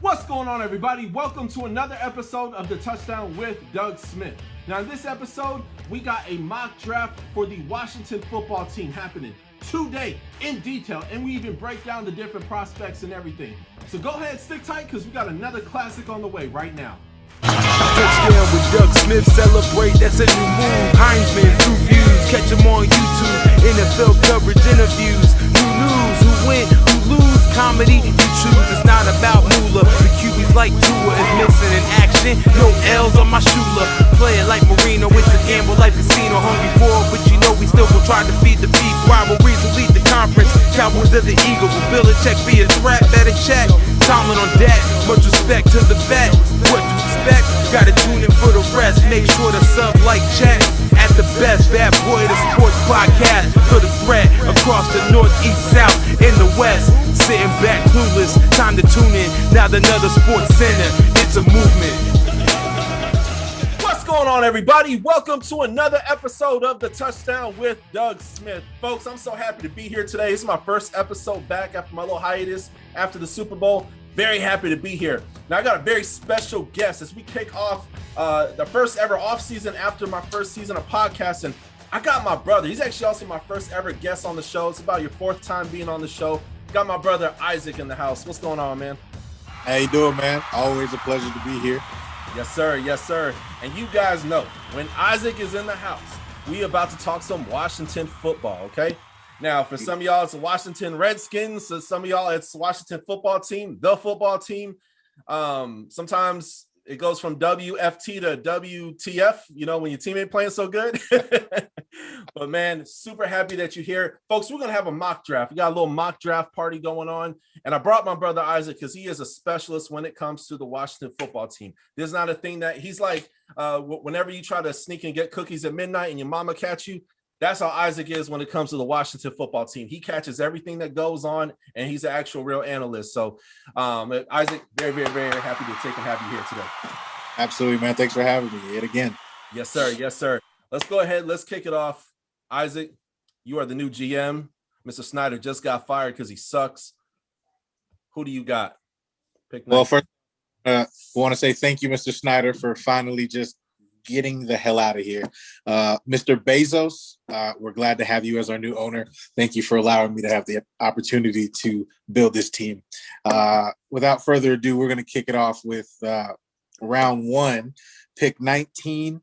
What's going on, everybody? Welcome to another episode of the Touchdown with Doug Smith. Now, in this episode, we got a mock draft for the Washington football team happening today in detail, and we even break down the different prospects and everything. So go ahead, stick tight, because we got another classic on the way right now. Touchdown with Doug Smith, celebrate, that's a new move. Heisman, 2 views, catch him on YouTube. NFL coverage, interviews, new news, who win, who lose, comedy, you choose. It's not about moolah, the QB's like Tua is missing in action. No L's on my shooter, play it like Marino, it's a gamble like casino. Hungry for it, but you know we still gon' try to feed the people. Rivalries will lead the conference, Cowboys of the Eagle. Will Belichick be a threat? Better check. Tomlin on deck, much respect to the vet. What to expect? Gotta tune in for the rest. Make sure to sub, like, check. At the best, bad boy, the sports podcast for the threat across the north, east, south, in the west. Sitting back clueless, time to tune in. Now another sports center, it's a movement. What's going on, everybody? Welcome to another episode of the Touchdown with Doug Smith. Folks, I'm so happy to be here today. This is my first episode back after my little hiatus after the Super Bowl. Very happy to be here. Now, I got a very special guest as we kick off the first ever off season after my first season of podcasting. I got my brother. He's actually also my first ever guest on the show. It's about your fourth time being on the show. Got my brother Isaac in the house. What's going on, man? How you doing, man? Always a pleasure to be here. Yes, sir. Yes, sir. And you guys know, when Isaac is in the house, we about to talk some Washington football, okay? Now, for some of y'all, it's the Washington Redskins. So some of y'all, it's Washington football team, the football team. Sometimes it goes from WFT to WTF, you know, when your team ain't playing so good. But, man, super happy that you're here. Folks, we're going to have a mock draft. We got a little mock draft party going on. And I brought my brother Isaac because he is a specialist when it comes to the Washington football team. There's not a thing that he's like, whenever you try to sneak and get cookies at midnight and your mama catch you, that's how Isaac is when it comes to the Washington football team. He catches everything that goes on, and he's an actual real analyst. So, Isaac, very, very, very happy to have you here today. Absolutely, man. Thanks for having me yet again. Yes, sir. Yes, sir. Let's go ahead. Let's kick it off. Isaac, you are the new GM. Mr. Snyder just got fired because he sucks. Who do you got? Well, first, I want to say thank you, Mr. Snyder, for finally just getting the hell out of here. Mr. Bezos, we're glad to have you as our new owner. Thank you for allowing me to have the opportunity to build this team. Without further ado, we're going to kick it off with round 1, pick 19.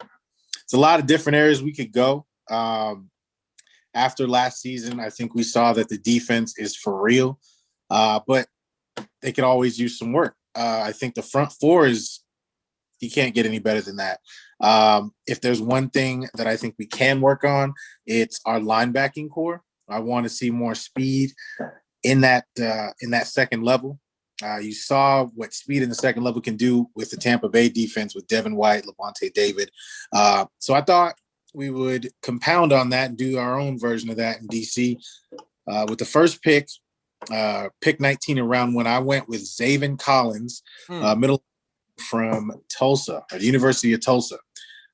It's a lot of different areas we could go. After last season, I think we saw that the defense is for real, but they could always use some work. I think the front four you can't get any better than that. If there's one thing that I think we can work on, it's our linebacking core. I want to see more speed in that second level. You saw what speed in the second level can do with the Tampa Bay defense with Devin White, Levante David. So I thought we would compound on that and do our own version of that in DC. With the first pick 19 in round 1, I went with Zaven Collins, middle from Tulsa, or the University of Tulsa.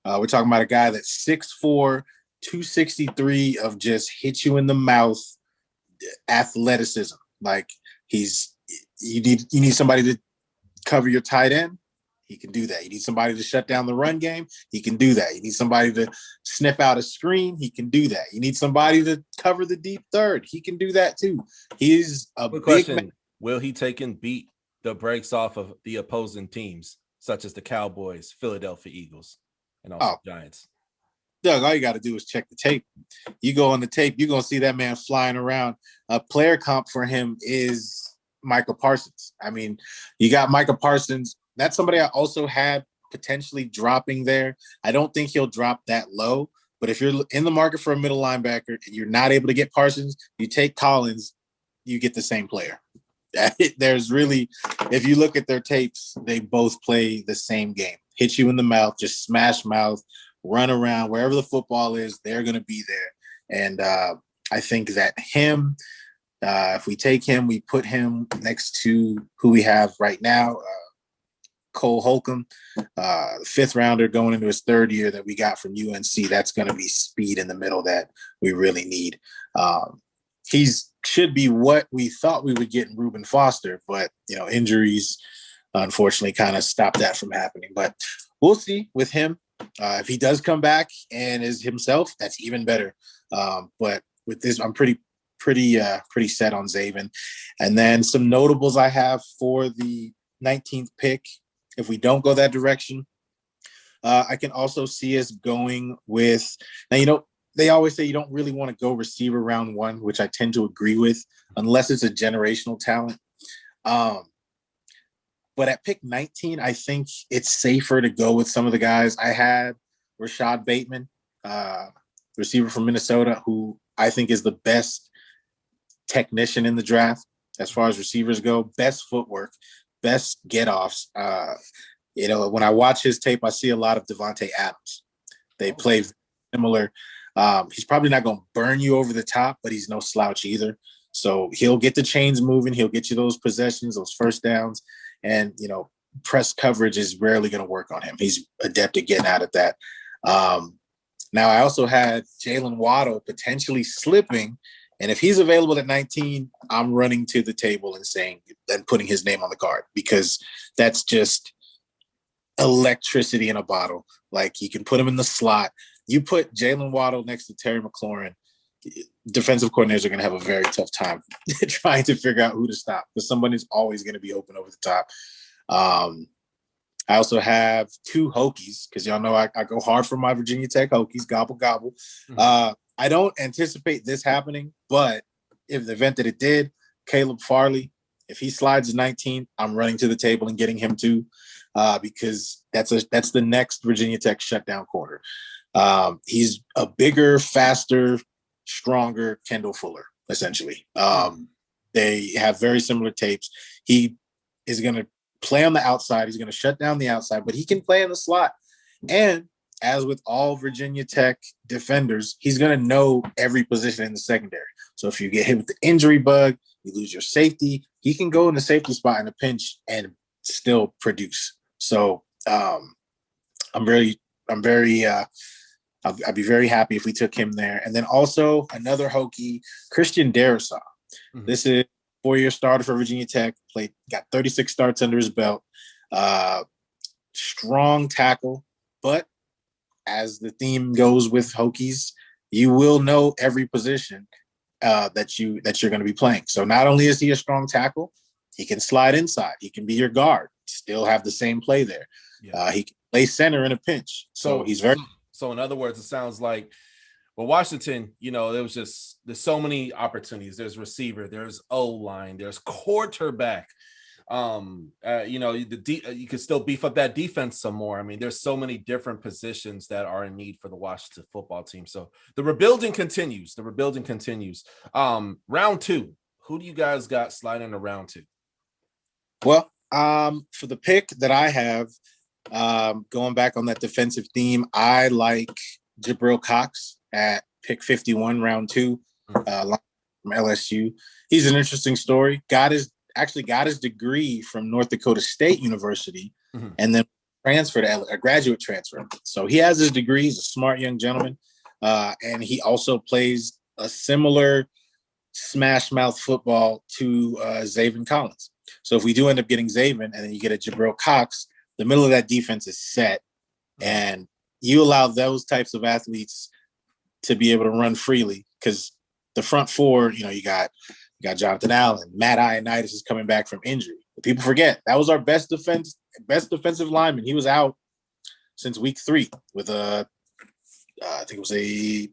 We're talking about a guy that's 6'4", 263 of just hit you in the mouth athleticism. Like you need somebody to cover your tight end. He can do that. You need somebody to shut down the run game. He can do that. You need somebody to sniff out a screen. He can do that. You need somebody to cover the deep third. He can do that too. He's a big question. Man. Will he take and beat the brakes off of the opposing teams, such as the Cowboys, Philadelphia Eagles, and also Giants? Doug, all you got to do is check the tape. You go on the tape, you're going to see that man flying around. A player comp for him is Micah Parsons. I mean, you got Micah Parsons. That's somebody I also had potentially dropping there. I don't think he'll drop that low, but if you're in the market for a middle linebacker and you're not able to get Parsons, you take Collins, you get the same player. There's really, if you look at their tapes, they both play the same game. Hit you in the mouth, just smash mouth, run around. Wherever the football is, they're going to be there. And I think that him, if we take him, we put him next to who we have right now, Cole Holcomb, fifth rounder going into his third year that we got from UNC. That's going to be speed in the middle that we really need. He's should be what we thought we would get in Reuben Foster, but injuries unfortunately kind of stopped that from happening. But we'll see with him. If he does come back and is himself, that's even better. But with this, I'm pretty set on Zaven. And then some notables I have for the 19th pick. If we don't go that direction, I can also see us going with, now, they always say you don't really want to go receiver round 1, which I tend to agree with, unless it's a generational talent. But at pick 19, I think it's safer to go with some of the guys. I had Rashad Bateman, receiver from Minnesota, who I think is the best technician in the draft as far as receivers go. Best footwork, best get-offs. When I watch his tape, I see a lot of Devontae Adams. They play similar. He's probably not going to burn you over the top, but he's no slouch either. So he'll get the chains moving. He'll get you those possessions, those first downs. And, press coverage is rarely going to work on him. He's adept at getting out of that. Now, I also had Jalen Waddle potentially slipping. And if he's available at 19, I'm running to the table and putting his name on the card, because that's just electricity in a bottle. Like, you can put him in the slot. You put Jalen Waddle next to Terry McLaurin, defensive coordinators are going to have a very tough time trying to figure out who to stop, because somebody's always going to be open over the top. I also have 2 Hokies, because y'all know I go hard for my Virginia Tech Hokies, gobble, gobble. Mm-hmm. I don't anticipate this happening, but if the event that it did, Caleb Farley, if he slides to 19, I'm running to the table and getting him too, because that's the next Virginia Tech shutdown corner. He's a bigger, faster, stronger Kendall Fuller, essentially. They have very similar tapes. He is going to play on the outside. He's going to shut down the outside, but he can play in the slot. And as with all Virginia Tech defenders, he's going to know every position in the secondary. So if you get hit with the injury bug, you lose your safety, he can go in the safety spot in a pinch and still produce. So I'd be very happy if we took him there. And then also another Hokie, Christian Darrisaw. Mm-hmm. This is 4-year starter for Virginia Tech, got 36 starts under his belt. Strong tackle, but as the theme goes with Hokies, you will know every position that you're going to be playing. So not only is he a strong tackle, he can slide inside. He can be your guard, still have the same play there. Yeah. He can play center in a pinch. So he's very... So in other words, it sounds like, well, Washington, there's so many opportunities. There's receiver, there's O-line, there's quarterback. You could still beef up that defense some more. I mean, there's so many different positions that are in need for the Washington football team. So the rebuilding continues. Round 2, who do you guys got sliding to round 2? Well, for the pick that I have, going back on that defensive theme, I like Jabril Cox at pick 51, round 2, from LSU. He's an interesting story. Got his degree from North Dakota State University, and then transferred to a graduate transfer. So he has his degree. He's a smart young gentleman, and he also plays a similar smash mouth football to Zaven Collins. So if we do end up getting Zaven, and then you get a Jabril Cox, the middle of that defense is set, and you allow those types of athletes to be able to run freely, because the front 4, you got Jonathan Allen, Matt Ioannidis is coming back from injury. But people forget that was our best defensive lineman. He was out since week 3 with I think it was a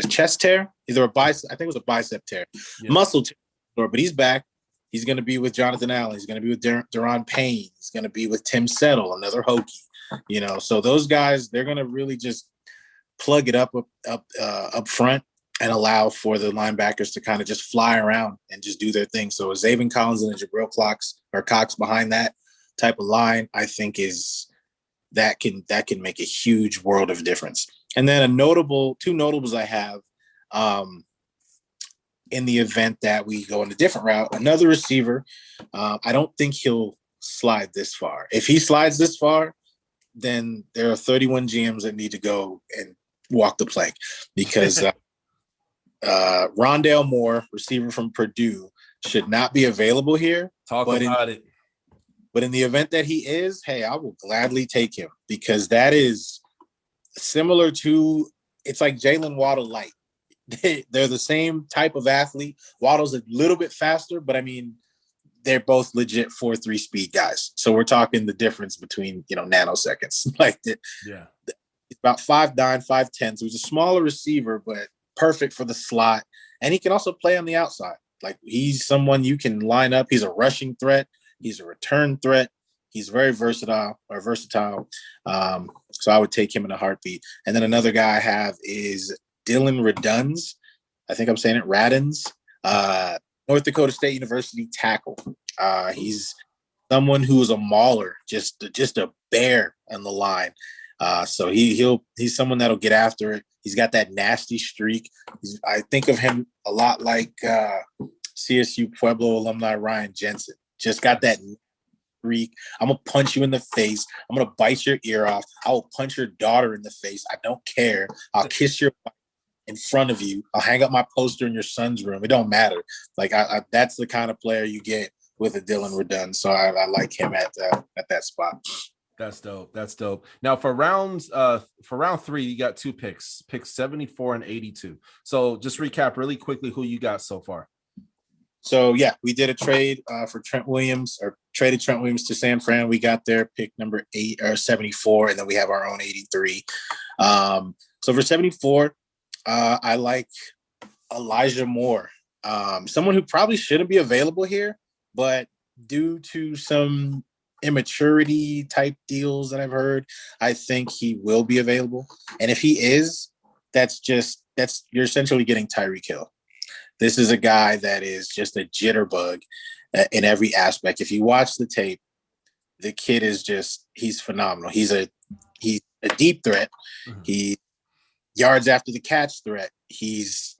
chest tear, either a bicep. I think it was a bicep tear, muscle tear. But he's back. He's going to be with Jonathan Allen. He's going to be with Deron Payne. He's going to be with Tim Settle, another Hokie. So those guys, they're going to really just plug it up front and allow for the linebackers to kind of just fly around and just do their thing. So a Zaven Collins and a Jabril Cox behind that type of line, I think that can make a huge world of difference. And then two notables I have, in the event that we go in a different route, another receiver. I don't think he'll slide this far. If he slides this far, then there are 31 GMs that need to go and walk the plank, because Rondale Moore, receiver from Purdue, should not be available here. Talk about it. But in the event that he is, hey, I will gladly take him because that is similar to, it's like Jalen Waddle light. They're the same type of athlete. Waddle's a little bit faster, but I mean, they're both legit 4.3 speed guys. So we're talking the difference between, nanoseconds. He's about 5'9", 5'10". So he's a smaller receiver, but perfect for the slot. And he can also play on the outside. Like, he's someone you can line up. He's a rushing threat. He's a return threat. He's very versatile. So I would take him in a heartbeat. And then another guy I have is Dylan Raduns. I think I'm saying it, Radins. North Dakota State University tackle. He's someone who is a mauler, just a bear on the line. So he's someone that'll get after it. He's got that nasty streak. I think of him a lot like CSU Pueblo alumni Ryan Jensen. Just got that streak. I'm gonna punch you in the face. I'm gonna bite your ear off. I will punch your daughter in the face. I don't care. I'll kiss your wife in front of you. I'll hang up my poster in your son's room. It don't matter. Like, I that's the kind of player you get with a Dylan Redun. So I like him at that spot. That's dope. Now for round 3, you got 2 picks 74 and 82. So just recap really quickly who you got so far. So yeah, we did a trade for Trent Williams, or traded Trent Williams to San Fran. We got their pick number 74, and then we have our own 83. So for 74, I like Elijah Moore, someone who probably shouldn't be available here, but due to some immaturity type deals that I've heard, I think he will be available. And if he is, you're essentially getting Tyreek Hill. This is a guy that is just a jitterbug in every aspect. If you watch the tape, the kid is he's phenomenal. He's a deep threat. Mm-hmm. He yards after the catch threat. He's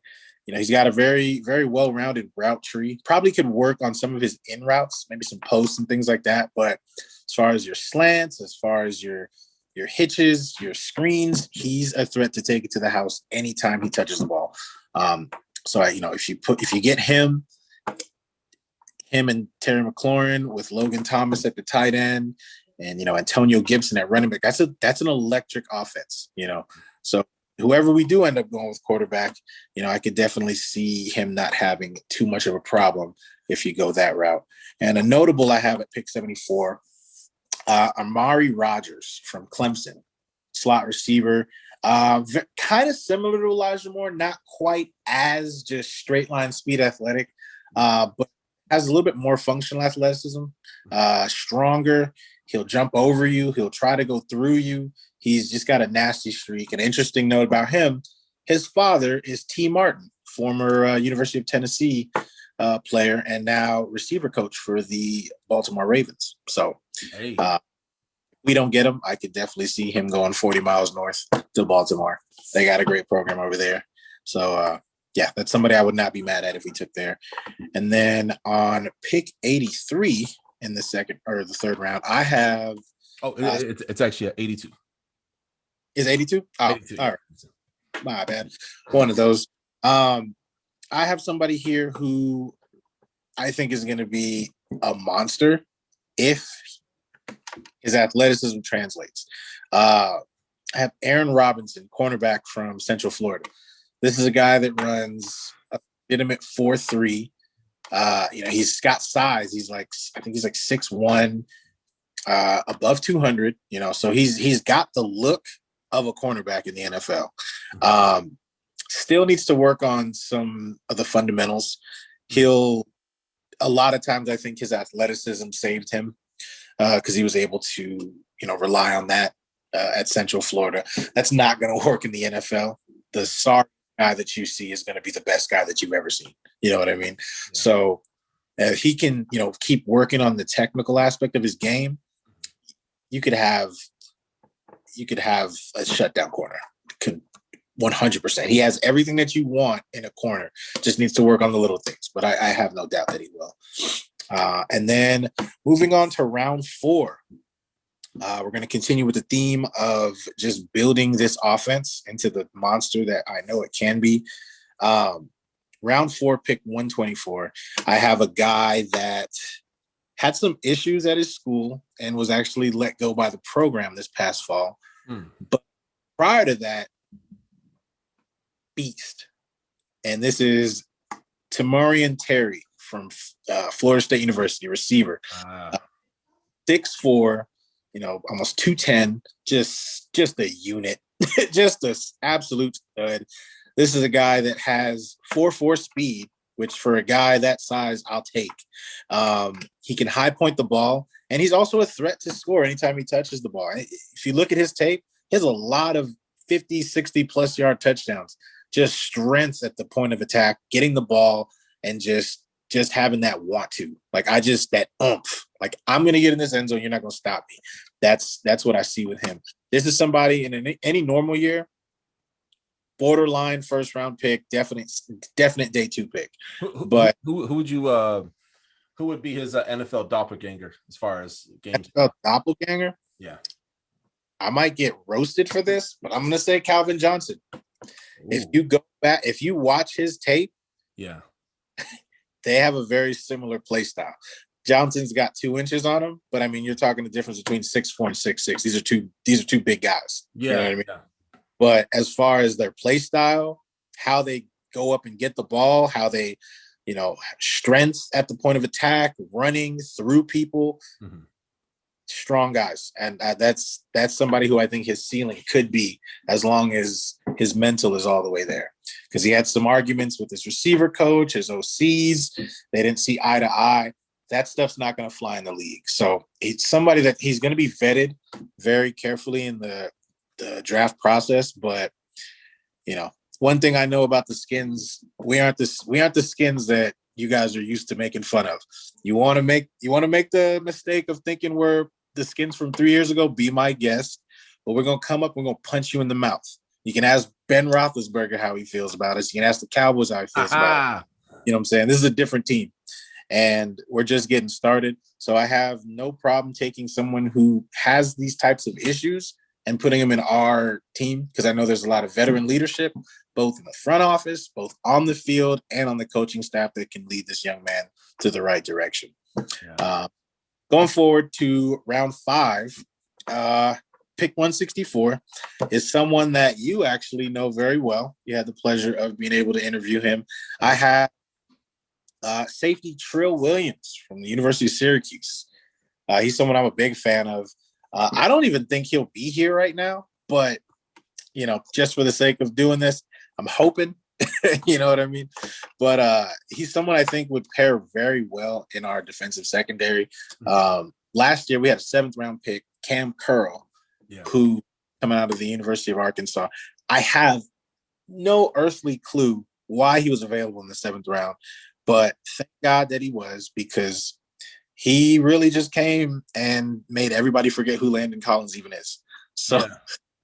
got a very, very well-rounded route tree. Probably could work on some of his in routes, maybe some posts and things like that. But as far as your slants, as far as your hitches, your screens, he's a threat to take it to the house anytime he touches the ball. So if you get him and Terry McLaurin with Logan Thomas at the tight end, and Antonio Gibson at running back, that's an electric offense. So whoever we do end up going with quarterback, I could definitely see him not having too much of a problem if you go that route. And a notable I have at pick 74, Amari Rodgers from Clemson, slot receiver. Kind of similar to Elijah Moore, not quite as just straight line speed athletic, but has a little bit more functional athleticism, stronger. He'll jump over you. He'll try to go through you. He's just got a nasty streak. An interesting note about him, his father is T. Martin, former University of Tennessee player and now receiver coach for the Baltimore Ravens. So we don't get him. I could definitely see him going 40 miles north to Baltimore. They got a great program over there. So, that's somebody I would not be mad at if we took there. And then on pick 83 in the second or the third round, I have. It's actually 82. Is 82? Oh, 82. All right. My bad. One of those. I have somebody here who I think is going to be a monster if his athleticism translates. I have Aaron Robinson, cornerback from Central Florida. This is a guy that runs a legitimate 4.3. He's got size. I think he's like 6'1", above 200. So he's got the look of a cornerback in the NFL. Still needs to work on some of the fundamentals. A lot of times I think his athleticism saved him because he was able to, rely on that at Central Florida. That's not going to work in the NFL. The sorry guy that you see is going to be the best guy that you've ever seen. You know what I mean? Yeah. So if he can, keep working on the technical aspect of his game, you could have a shutdown corner. 100%. He has everything that you want in a corner. Just needs to work on the little things, but I have no doubt that he will. And then moving on to round 4, we're going to continue with the theme of just building this offense into the monster that I know it can be. Round 4, pick 124. I have a guy that had some issues at his school and was actually let go by the program this past fall. But prior to that, beast. And this is Tamarian Terry from Florida State University, receiver. 6'4", almost 210, just a unit, just an absolute stud. This is a guy that has 4.4 speed, which for a guy that size, I'll take. He can high point the ball, and he's also a threat to score anytime he touches the ball. If you look at his tape, he has a lot of 50, 60-plus yard touchdowns. Just strength at the point of attack, getting the ball, and just having that want to. Like, that oomph. Like, I'm going to get in this end zone. You're not going to stop me. That's what I see with him. This is somebody in any normal year, borderline first-round pick, definite day 2 pick. But who would be his NFL doppelganger as far as games? NFL doppelganger? Yeah. I might get roasted for this, but I'm going to say Calvin Johnson. Ooh. If you go back, if you watch his tape, yeah, they have a very similar play style. Johnson's got 2 inches on him, but I mean, you're talking the difference between 6'4" and 6'6". These are two big guys. Yeah, you know what I mean? Yeah. But as far as their play style, how they go up and get the ball, how they, strength at the point of attack, running through people, strong guys. And that's somebody who I think his ceiling could be, as long as his mental is all the way there. Because he had some arguments with his receiver coach, his OCs. They didn't see eye to eye. That stuff's not going to fly in the league. So it's somebody that he's going to be vetted very carefully in the draft process. But, one thing I know about the Skins, we aren't the Skins that you guys are used to making fun of. You want to make the mistake of thinking we're the Skins from 3 years ago, be my guest. But we're going to come up, we're going to punch you in the mouth. You can ask Ben Roethlisberger how he feels about us. You can ask the Cowboys how he feels about it. You know what I'm saying? This is a different team. And we're just getting started. So I have no problem taking someone who has these types of issues and putting them in our team, because I know there's a lot of veteran leadership, both in the front office, both on the field and on the coaching staff, that can lead this young man to the right direction. Yeah. Going forward to round 5, pick 164 is someone that you actually know very well. You had the pleasure of being able to interview him. I have safety Trill Williams from the University of Syracuse. He's someone I'm a big fan of. I don't even think he'll be here right now, but, just for the sake of doing this, I'm hoping, you know what I mean? But he's someone I think would pair very well in our defensive secondary. Last year, we had a 7th round pick, Cam Curl, who coming out of the University of Arkansas. I have no earthly clue why he was available in the 7th round, but thank God that he was, because he really just came and made everybody forget who Landon Collins even is. So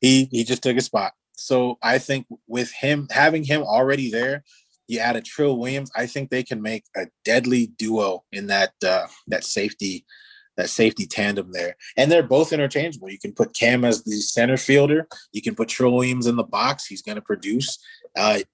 he just took a spot. So I think with him, having him already there, you add a Trill Williams, I think they can make a deadly duo in that safety tandem there. And they're both interchangeable. You can put Cam as the center fielder. You can put Trill Williams in the box. He's going to produce. Vice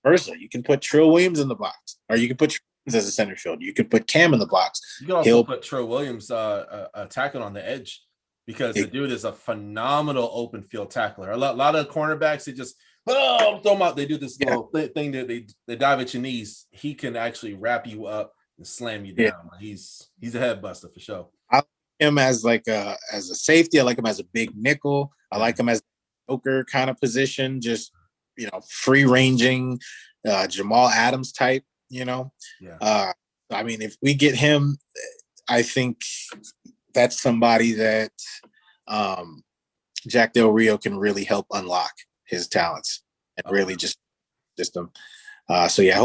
versa. You can put Trill Williams in the box, or you can put Trill Williams as a center fielder. You can put Cam in the box. You can also put Trill Williams tackling on the edge, because the dude is a phenomenal open field tackler. A lot of cornerbacks, they just throw them out. They do this little thing that they dive at your knees. He can actually wrap you up and slam you down. He's a head buster for sure. I like him as as a safety. I like him as a big nickel. I like him as a joker kind of position, just free ranging, Jamal Adams type. I mean, if we get him, I think that's somebody that Jack Del Rio can really help unlock his talents and really just them. So yeah,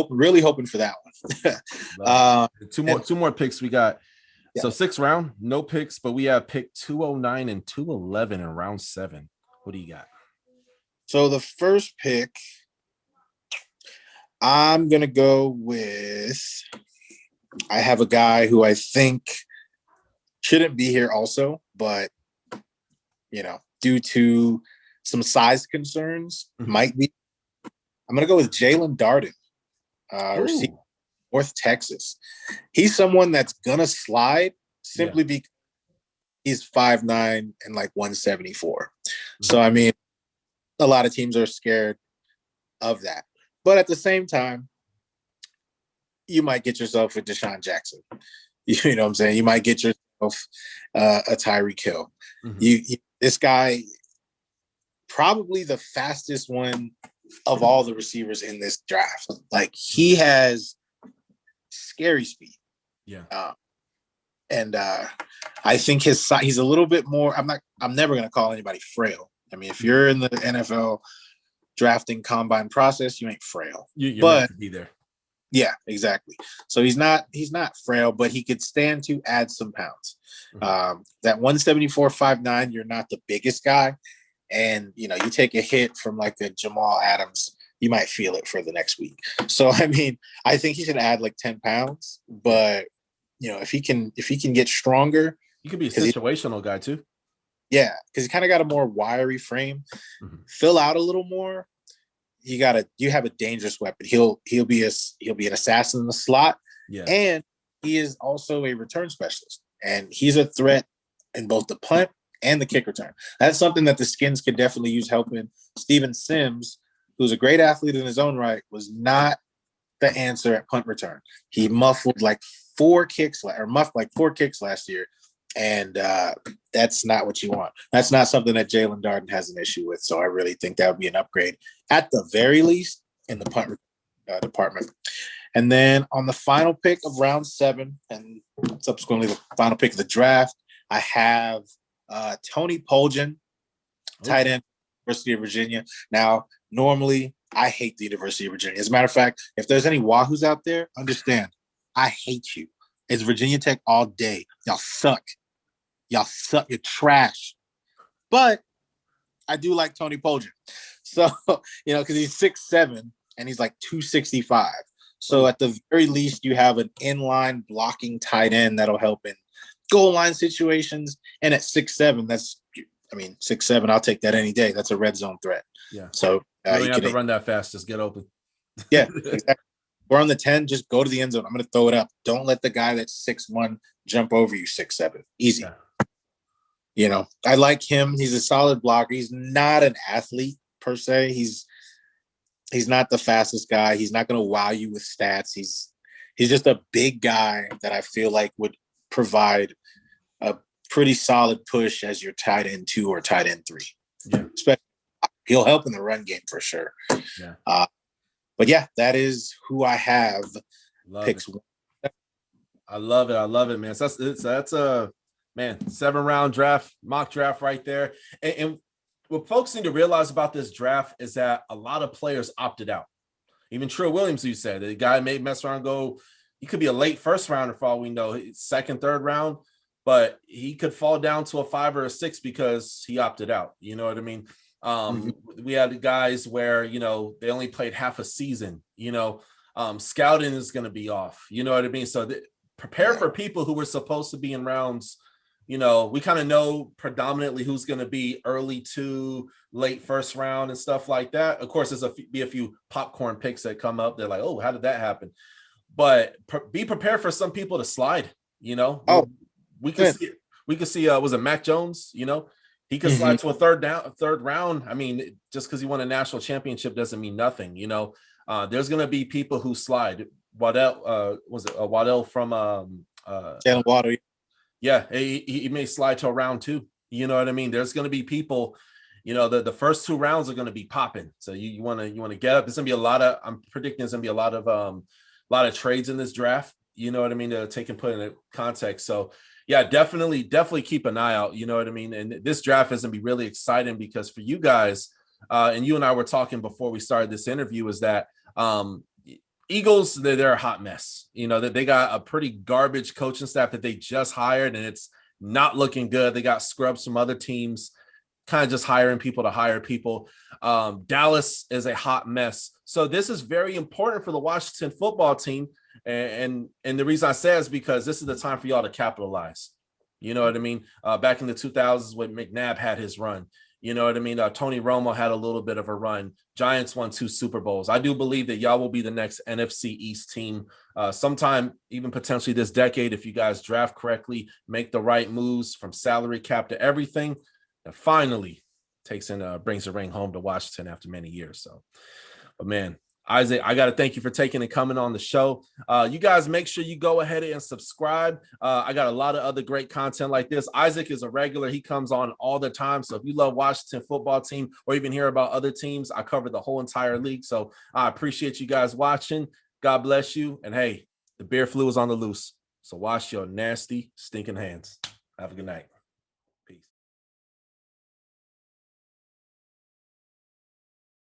really hoping for that one. Two more picks we got. Yeah. So 6th round, no picks, but we have pick 209 and 211 in round 7. What do you got? So the first pick, I'm going to go with, I have a guy who I think shouldn't be here also, but, due to some size concerns, might be. I'm going to go with Jalen Darden, receiver North Texas. He's someone that's gonna slide simply because he's 5'9" and like 174. So I mean, a lot of teams are scared of that. But at the same time, you might get yourself a Deshaun Jackson. You know what I'm saying? You might get yourself a Tyreek Hill. This guy, probably the fastest one of all the receivers in this draft. Like, he has scary speed. Yeah. And I think he's a little bit more. I'm never going to call anybody frail. I mean, if you're in the NFL drafting combine process, you ain't frail. You're meant to be there. Yeah, exactly. So he's not frail, but he could stand to add some pounds. That 174, 5'9", you're not the biggest guy. And, you know, you take a hit from like a Jamal Adams, you might feel it for the next week. So, I mean, I think he should add like 10 pounds, but, you know, if he can get stronger. He could be a situational guy too. Yeah, because he kind of got a more wiry frame. Fill out a little more. You have a dangerous weapon. He'll be an assassin in the slot. Yeah. And he is also a return specialist. And he's a threat in both the punt and the kick return. That's something that the Skins could definitely use help in. Steven Sims, who's a great athlete in his own right, was not the answer at punt return. He muffled like 4 kicks last year. And that's not what you want. That's not something that Jalen Darden has an issue with. So I really think that would be an upgrade at the very least in the punt department. And then on the final pick of round 7 and subsequently the final pick of the draft, I have Tony Poljan, tight end, University of Virginia. Now, normally I hate the University of Virginia. As a matter of fact, if there's any Wahoos out there, understand, I hate you. It's Virginia Tech all day. Y'all suck. Y'all suck. You're trash. But I do like Tony Poljan. So, you know, because he's 6'7" and he's like 265. So at the very least, you have an inline blocking tight end that'll help in goal line situations. And at 6'7", 6'7", I'll take that any day. That's a red zone threat. Yeah. So you have to run that fast. Just get open. Yeah, exactly. We're on the 10, just go to the end zone. I'm going to throw it up. Don't let the guy that's 6'1" jump over you 6'7". Easy. Yeah. You know, I like him. He's a solid blocker. He's not an athlete per se. He's not the fastest guy. He's not going to wow you with stats. He's just a big guy that I feel like would provide a pretty solid push as your tight end 2 or tight end 3. Yeah. Especially, he'll help in the run game for sure. Yeah. But yeah, that is who I have. Picks. I love it, man. So that's a 7-round draft, mock draft right there. And what folks need to realize about this draft is that a lot of players opted out. Even Trill Williams, you said, the guy may mess around, he could be a late first rounder for all we know, second, third round, but he could fall down to a 5 or a 6 because he opted out. You know what I mean? We had guys where, you know, they only played half a season, you know, scouting is going to be off, you know what I mean? So prepare for people who were supposed to be in rounds. You know, we kind of know predominantly who's going to be early to late first round and stuff like that. Of course, there's be a few popcorn picks that come up. They're like, oh, how did that happen? But be prepared for some people to slide, you know. We could see was it Mac Jones, you know? He could slide to a third round. I mean, just because he won a national championship doesn't mean nothing, you know. There's going to be people who slide. Waddell, was it Waddell from Jalen Waddle? Yeah, he may slide to a round 2. You know what I mean? There's going to be people, you know, the first 2 rounds are going to be popping. So you want to get up. There's going to be I'm predicting there's going to be a lot of trades in this draft. You know what I mean? To take and put in a context. So yeah, definitely keep an eye out. You know what I mean? And this draft is going to be really exciting because for you guys, and you and I were talking before we started this interview, is that Eagles, they're a hot mess. You know, that they got a pretty garbage coaching staff that they just hired, and it's not looking good. They got scrubs from other teams, kind of just hiring people to hire people. Dallas is a hot mess. So this is very important for the Washington football team. And the reason I say is because this is the time for y'all to capitalize. You know what I mean? Back in the 2000s when McNabb had his run, You know what I mean? Tony Romo had a little bit of a run. Giants won 2 Super Bowls. I do believe that y'all will be the next NFC East team sometime, even potentially this decade, if you guys draft correctly, make the right moves from salary cap to everything, and finally brings the ring home to Washington after many years. So, but man, Isaac, I got to thank you for taking and coming on the show. You guys make sure you go ahead and subscribe. I got a lot of other great content like this. Isaac is a regular. He comes on all the time. So if you love Washington football team or even hear about other teams, I cover the whole entire league. So I appreciate you guys watching. God bless you. And hey, the bear flu is on the loose. So wash your nasty, stinking hands. Have a good night.